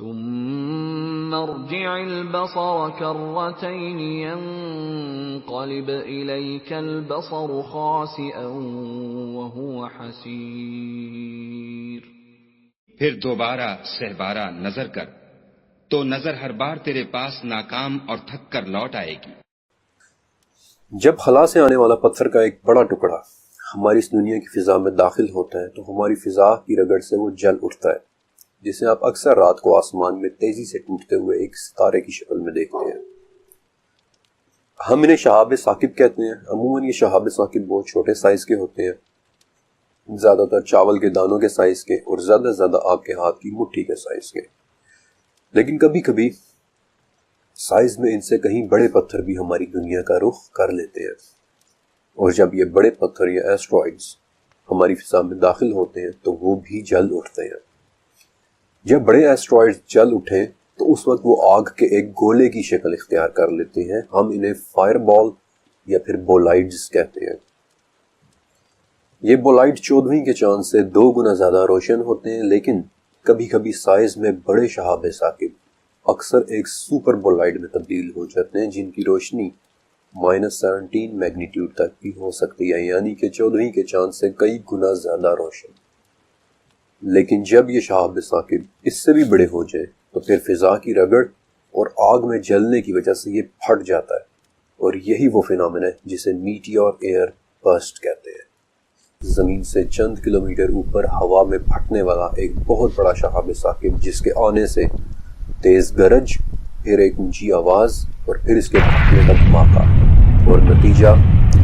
ثم ارجع البصر كرتين ينقلب إليك البصر خاسئا وهو حسير۔ پھر دوبارہ سہبارہ نظر کر تو نظر ہر بار تیرے پاس ناکام اور تھک کر لوٹ آئے گی۔ جب خلا سے آنے والا پتھر کا ایک بڑا ٹکڑا ہماری اس دنیا کی فضا میں داخل ہوتا ہے تو ہماری فضا کی رگڑ سے وہ جل اٹھتا ہے، جسے آپ اکثر رات کو آسمان میں تیزی سے ٹوٹتے ہوئے ایک ستارے کی شکل میں دیکھتے ہیں۔ ہم انہیں شہاب ثاقب کہتے ہیں۔ عموماً یہ شہاب ثاقب بہت چھوٹے سائز کے ہوتے ہیں، زیادہ تر چاول کے دانوں کے سائز کے اور زیادہ سے زیادہ آپ کے ہاتھ کی مٹھی کے سائز کے، لیکن کبھی کبھی سائز میں ان سے کہیں بڑے پتھر بھی ہماری دنیا کا رخ کر لیتے ہیں، اور جب یہ بڑے پتھر یا ایسٹرائڈز ہماری فضا میں داخل ہوتے ہیں تو وہ بھی جل اٹھتے ہیں۔ جب بڑے ایسٹرائڈز جل اٹھیں تو اس وقت وہ آگ کے ایک گولے کی شکل اختیار کر لیتے ہیں۔ ہم انہیں فائر بال یا پھر بولائڈز کہتے ہیں۔ یہ بولائڈ 14ویں کے چاند سے 2 گنا زیادہ روشن ہوتے ہیں، لیکن کبھی کبھی سائز میں بڑے شہاب ثاقب اکثر ایک سپر بولائڈ میں تبدیل ہو جاتے ہیں، جن کی روشنی -17 میگنیٹیوڈ تک بھی ہو سکتی ہے، یعنی کہ 14ویں کے چاند سے کئی گنا زیادہ روشن۔ لیکن جب یہ شہاب ثاقب اس سے بھی بڑے ہو جائیں تو پھر فضا کی رگڑ اور آگ میں جلنے کی وجہ سے یہ پھٹ جاتا ہے، اور یہی وہ فینومنا ہے جسے میٹیور ایئر برسٹ کہتے ہیں۔ زمین سے چند کلومیٹر اوپر ہوا میں پھٹنے والا ایک بہت بڑا شہاب ثاقب، جس کے آنے سے تیز گرج، پھر ایک اونچی آواز اور پھر اس کے پھٹنے کا دھماکہ، اور نتیجہ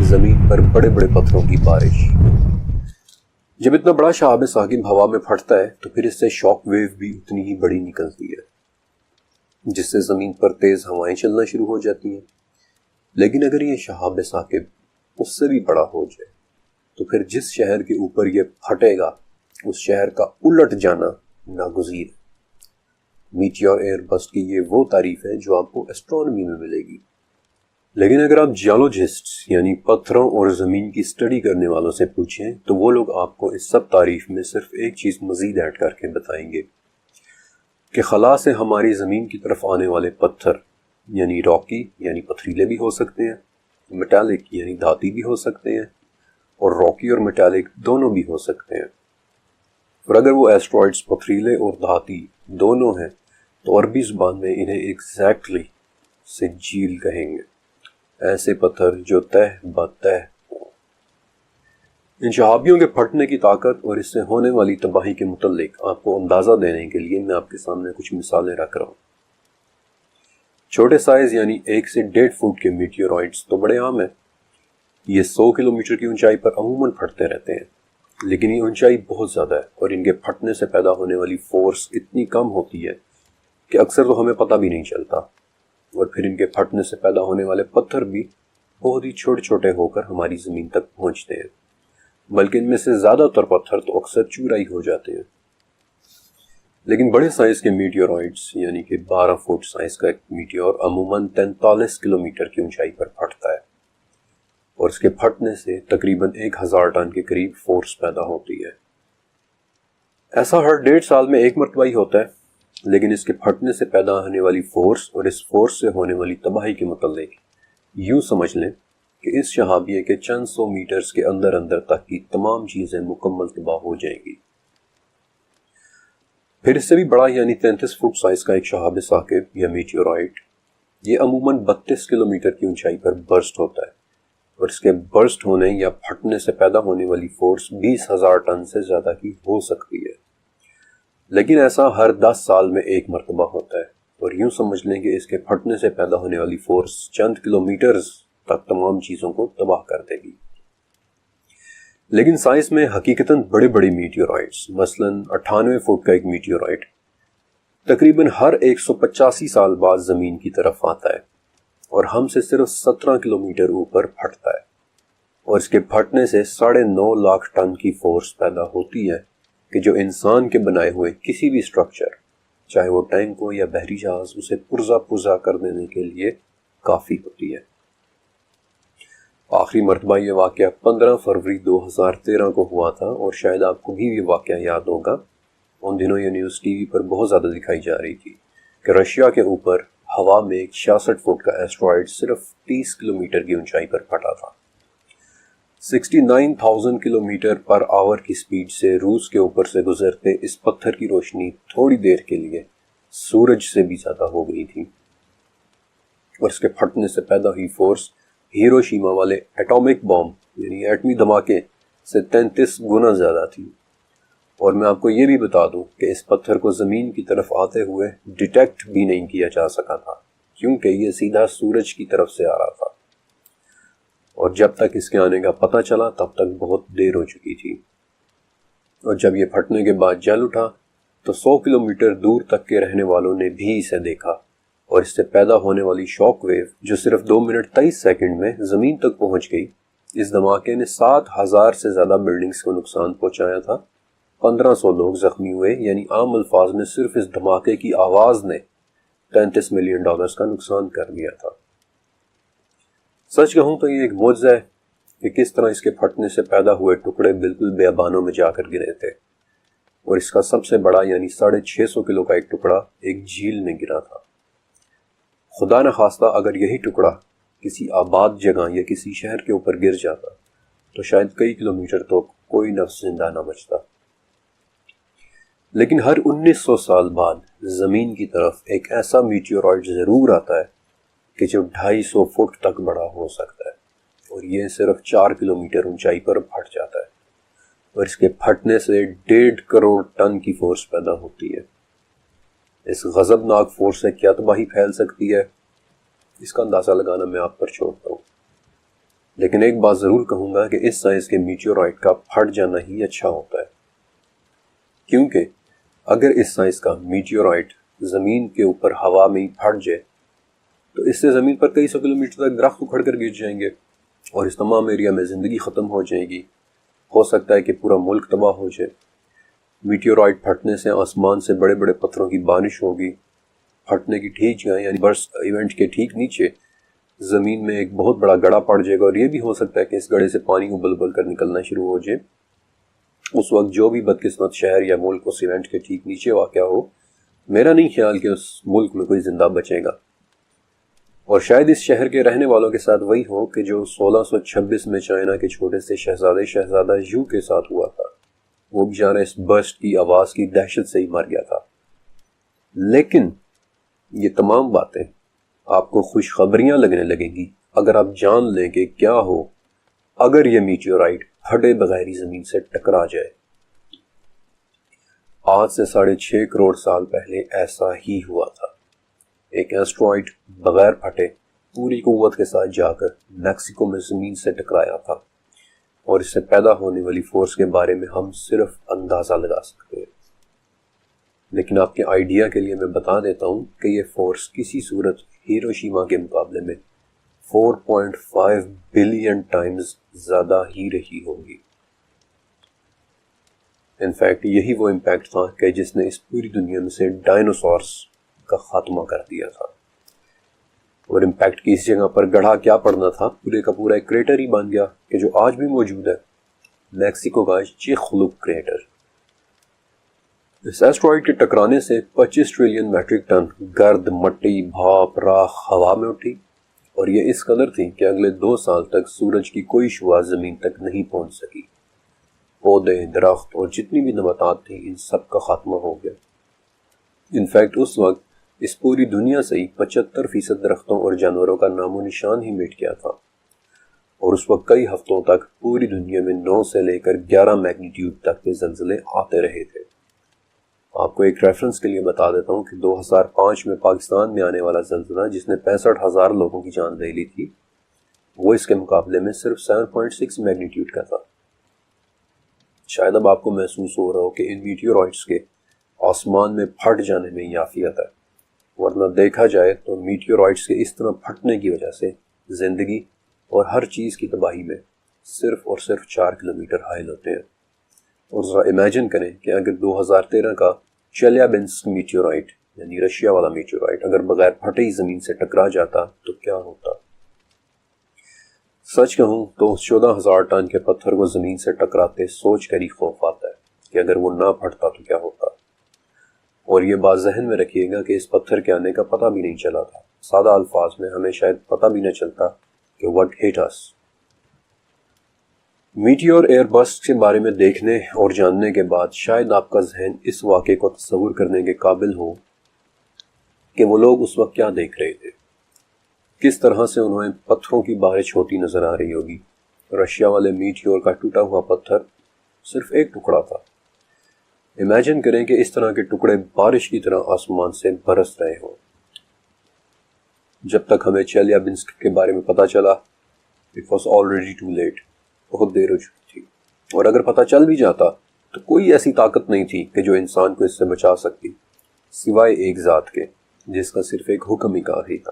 زمین پر بڑے بڑے پتھروں کی بارش۔ جب اتنا بڑا شہاب ثاقب ہوا میں پھٹتا ہے تو پھر اس سے شاک ویو بھی اتنی ہی بڑی نکلتی ہے، جس سے زمین پر تیز ہوائیں چلنا شروع ہو جاتی ہیں۔ لیکن اگر یہ شہاب ثاقب اس سے بھی بڑا ہو جائے تو پھر جس شہر کے اوپر یہ پھٹے گا اس شہر کا الٹ جانا ناگزیر ہے۔ میٹیور ایئر برسٹ کی یہ وہ تعریف ہے جو آپ کو ایسٹرونومی میں ملے گی، لیکن اگر آپ جیولوجسٹ یعنی پتھروں اور زمین کی سٹڈی کرنے والوں سے پوچھیں تو وہ لوگ آپ کو اس سب تعریف میں صرف ایک چیز مزید ایڈ کر کے بتائیں گے کہ خلا سے ہماری زمین کی طرف آنے والے پتھر یعنی راکی یعنی پتھریلے بھی ہو سکتے ہیں، میٹالک یعنی دھاتی بھی ہو سکتے ہیں، اور راکی اور میٹالک دونوں بھی ہو سکتے ہیں۔ اور اگر وہ ایسٹرائڈز پتھریلے اور دھاتی دونوں ہیں تو عربی زبان میں انہیں ایگزیکٹلی سجیل کہیں گے، ایسے پتھر جو تہ بتہ ہوں۔ ان شہابیوں کے پھٹنے کی طاقت اور اس سے ہونے والی تباہی کے متعلق آپ کو اندازہ دینے کے لیے میں آپ کے سامنے کچھ مثالیں رکھ رہا ہوں۔ چھوٹے سائز یعنی 1 سے 1.5 فٹ کے میٹیورائڈز تو بڑے عام ہیں، یہ 100 کلومیٹر کی اونچائی پر عموماً پھٹتے رہتے ہیں، لیکن یہ اونچائی بہت زیادہ ہے اور ان کے پھٹنے سے پیدا ہونے والی فورس اتنی کم ہوتی ہے کہ اکثر تو ہمیں پتہ بھی نہیں چلتا، اور پھر ان کے پھٹنے سے پیدا ہونے والے پتھر بھی بہت ہی چھوٹے چھوٹے ہو کر ہماری زمین تک پہنچتے ہیں، بلکہ ان میں سے زیادہ تر پتھر تو اکثر چورائی ہو جاتے ہیں۔ لیکن بڑے سائز کے میٹیورائڈز یعنی کہ 12 فٹ سائز کا ایک میٹیور عموماً 43 کلومیٹر کی اونچائی پر پھٹتا ہے، اور اس کے پھٹنے سے تقریباً 1000 ٹن کے قریب فورس پیدا ہوتی ہے۔ ایسا ہر 1.5 سال میں ایک مرتبہ ہی ہوتا ہے، لیکن اس کے پھٹنے سے پیدا ہونے والی فورس اور اس فورس سے ہونے والی تباہی کے متعلق یوں سمجھ لیں کہ اس شہابیے کے چند سو میٹرز کے اندر اندر تک کی تمام چیزیں مکمل تباہ ہو جائیں گی۔ پھر اس سے بھی بڑا یعنی 33 فٹ سائز کا ایک شہاب ثاقب یا میٹیورائٹ، یہ عموماً 32 کلومیٹر کی اونچائی پر برسٹ ہوتا ہے، اور اس کے برسٹ ہونے یا پھٹنے سے پیدا ہونے والی فورس 20,000 ٹن سے زیادہ کی ہو سکتی ہے، لیکن ایسا ہر 10 سال میں ایک مرتبہ ہوتا ہے، اور یوں سمجھ لیں کہ اس کے پھٹنے سے پیدا ہونے والی فورس چند کلومیٹرز تک تمام چیزوں کو تباہ کر دے گی۔ لیکن سائنس میں حقیقتاً بڑے بڑے میٹیورائٹس، مثلاً 98 فٹ کا ایک میٹیورائٹ تقریباً ہر 185 سال بعد زمین کی طرف آتا ہے، اور ہم سے صرف 17 کلومیٹر اوپر پھٹتا ہے، اور اس کے پھٹنے سے 9.5 لاکھ ٹن کی فورس پیدا ہوتی ہے کہ جو انسان کے بنائے ہوئے کسی بھی سٹرکچر، چاہے وہ ٹینک ہو یا بحری جہاز، اسے پرزا کر دینے کے لیے کافی ہوتی ہے۔ آخری مرتبہ یہ واقعہ 15 فروری 2013 کو ہوا تھا، اور شاید آپ کو بھی یہ واقعہ یاد ہوگا ان دنوں یہ نیوز ٹی وی پر بہت زیادہ دکھائی جا رہی تھی کہ رشیا کے اوپر ہوا میں ایک 66 فٹ کا ایسٹرائڈ صرف 30 کلومیٹر کی اونچائی پر پھٹا تھا۔ 69,000 کلومیٹر پر آور کی سپیڈ سے روس کے اوپر سے گزرتے اس پتھر کی روشنی تھوڑی دیر کے لیے سورج سے بھی زیادہ ہو گئی تھی، اور اس کے پھٹنے سے پیدا ہوئی فورس ہیروشیما والے ایٹامک بام یعنی ایٹمی دھماکے سے 33 گنا زیادہ تھی۔ اور میں آپ کو یہ بھی بتا دوں کہ اس پتھر کو زمین کی طرف آتے ہوئے ڈیٹیکٹ بھی نہیں کیا جا سکا تھا، کیونکہ یہ سیدھا سورج کی طرف سے آ رہا تھا، اور جب تک اس کے آنے کا پتہ چلا تب تک بہت دیر ہو چکی تھی۔ اور جب یہ پھٹنے کے بعد جل اٹھا تو 100 کلومیٹر دور تک کے رہنے والوں نے بھی اسے دیکھا، اور اس سے پیدا ہونے والی شاک ویو جو صرف 2 منٹ 23 سیکنڈ میں زمین تک پہنچ گئی، اس دھماکے نے 7,000 سے زیادہ بلڈنگز کو نقصان پہنچایا تھا، 1500 لوگ زخمی ہوئے، یعنی عام الفاظ میں صرف اس دھماکے کی آواز نے $33 ملین کا نقصان کر دیا تھا۔ سچ کہوں تو یہ ایک معجزہ ہے کہ کس طرح اس کے پھٹنے سے پیدا ہوئے ٹکڑے بالکل بیابانوں میں جا کر گرے تھے، اور اس کا سب سے بڑا یعنی 650 کلو کا ایک ٹکڑا ایک جھیل میں گرا تھا۔ خدا نہ خواستہ اگر یہی ٹکڑا کسی آباد جگہ یا کسی شہر کے اوپر گر جاتا تو شاید کئی کلومیٹر تو کوئی نفس زندہ نہ بچتا۔ لیکن ہر 1900 سال بعد زمین کی طرف ایک ایسا میٹیورائٹ ضرور آتا ہے کہ جو 250 فٹ تک بڑا ہو سکتا ہے، اور یہ صرف 4 کلومیٹر اونچائی پر پھٹ جاتا ہے، اور اس کے پھٹنے سے 1.5 کروڑ ٹن کی فورس پیدا ہوتی ہے۔ اس غضبناک فورس سے کیا تباہی پھیل سکتی ہے، اس کا اندازہ لگانا میں آپ پر چھوڑتا ہوں، لیکن ایک بات ضرور کہوں گا کہ اس سائز کے میٹیورائٹ کا پھٹ جانا ہی اچھا ہوتا ہے، کیونکہ اگر اس سائز کا میٹیورائٹ زمین کے اوپر ہوا میں ہی پھٹ جائے تو اس سے زمین پر کئی سو کلومیٹر تک درخت اکھڑ کر گر جائیں گے، اور اس تمام ایریا میں زندگی ختم ہو جائے گی، ہو سکتا ہے کہ پورا ملک تباہ ہو جائے۔ میٹیورائٹ پھٹنے سے آسمان سے بڑے بڑے پتھروں کی بارش ہوگی، پھٹنے کی ٹھیک جگہ یعنی برسٹ ایونٹ کے ٹھیک نیچے زمین میں ایک بہت بڑا گڑھا پڑ جائے گا، اور یہ بھی ہو سکتا ہے کہ اس گڑھے سے پانی ابل ابل کر نکلنا شروع ہو جائے۔ اس وقت جو بھی بدقسمت شہر یا ملک اس ایونٹ کے ٹھیک نیچے واقع ہو، میرا نہیں خیال کہ اس ملک میں کوئی زندہ بچے گا، اور شاید اس شہر کے رہنے والوں کے ساتھ وہی ہو کہ جو 1626 میں چائنا کے چھوٹے سے شہزادہ یو کے ساتھ ہوا تھا۔ وہ بیچارہ اس برسٹ کی آواز کی دہشت سے ہی مر گیا تھا۔ لیکن یہ تمام باتیں آپ کو خوشخبریاں لگنے لگیں گی اگر آپ جان لیں کہ کیا ہو اگر یہ میٹیورائٹ پھٹے بغیر ہی زمین سے ٹکرا جائے۔ آج سے 6.5 کروڑ سال پہلے ایسا ہی ہوا تھا۔ ایک ایسٹرائڈ بغیر پھٹے پوری قوت کے ساتھ جا کر میکسیکو میں زمین سے ٹکرایا تھا، اور اس سے پیدا ہونے والی فورس کے بارے میں ہم صرف اندازہ لگا سکتے ہیں۔ لیکن آپ کے آئیڈیا کے لیے میں بتا دیتا ہوں کہ یہ فورس کسی صورت ہیروشیما کے مقابلے میں 4.5 بلین ٹائمز زیادہ ہی رہی ہوگی۔ انفیکٹ یہی وہ امپیکٹ تھا کہ جس نے اس پوری دنیا میں سے ڈائنوسارز کا خاتمہ کر دیا تھا، اور امپیکٹ کی اس جگہ پر گڑھا کیا پڑنا تھا، پورے کا پورا ایک کریٹر ہی بن گیا کہ جو آج بھی موجود ہے، میکسیکو کا چیخلوک کریٹر۔ اس ایسٹرائڈ کے ٹکرانے سے 25 ٹریلین میٹرک ٹن گرد، مٹی، بھاپ، راکھ ہوا میں اٹھی، اور یہ اس قدر تھی کہ اگلے 2 سال تک سورج کی کوئی شعاع زمین تک نہیں پہنچ سکی۔ پودے، درخت اور جتنی بھی نباتات تھیں ان سب کا خاتمہ ہو گیا۔ انفیکٹ اس وقت اس پوری دنیا سے ہی 75% درختوں اور جانوروں کا نام و نشان ہی مٹ گیا تھا، اور اس وقت کئی ہفتوں تک پوری دنیا میں 9 سے لے کر 11 میگنیٹیوڈ تک کے زلزلے آتے رہے تھے۔ آپ کو ایک ریفرنس کے لیے بتا دیتا ہوں کہ 2005 میں پاکستان میں آنے والا زلزلہ جس نے 65,000 لوگوں کی جان لے لی تھی، وہ اس کے مقابلے میں صرف 7.6 میگنیٹیوڈ کا تھا۔ شاید اب آپ کو محسوس ہو رہا ہو کہ ان میٹیورائٹس کے آسمان میں پھٹ جانے میں ہی عافیت ہے، ورنہ دیکھا جائے تو میٹیورائٹس کے اس طرح پھٹنے کی وجہ سے زندگی اور ہر چیز کی تباہی میں صرف اور صرف 4 کلومیٹر حائل ہوتے ہیں۔ اور ذرا امیجن کریں کہ اگر 2013 کا چیلیابنسک میٹیورائٹ یعنی رشیا والا میٹیورائٹ اگر بغیر پھٹے ہی زمین سے ٹکرا جاتا تو کیا ہوتا۔ سچ کہوں تو اس 14,000 ٹن کے پتھر کو زمین سے ٹکراتے سوچ کر ہی خوف آتا ہے کہ اگر وہ نہ پھٹتا تو کیا ہوتا۔ اور یہ بات ذہن میں رکھیے گا کہ اس پتھر کے آنے کا پتہ بھی نہیں چلا تھا۔ سادہ الفاظ میں ہمیں شاید پتہ بھی نہ چلتا کہ what hit us۔ Meteor air burst کے بارے میں دیکھنے اور جاننے کے بعد شاید آپ کا ذہن اس واقعے کو تصور کرنے کے قابل ہو کہ وہ لوگ اس وقت کیا دیکھ رہے تھے، کس طرح سے انہیں پتھروں کی بارش ہوتی نظر آ رہی ہوگی۔ رشیا والے میٹیور کا ٹوٹا ہوا پتھر صرف ایک ٹکڑا تھا۔ امیجن کریں کہ اس طرح کے ٹکڑے بارش کی طرح آسمان سے برس رہے ہوں۔ جب تک ہمیں چیلیابنسک کے بارے میں پتہ چلا it was already too late، بہت دیر ہو چکی تھی، اور اگر پتہ چل بھی جاتا تو کوئی ایسی طاقت نہیں تھی کہ جو انسان کو اس سے بچا سکتی، سوائے ایک ذات کے جس کا صرف ایک حکم ہی کافی تھا۔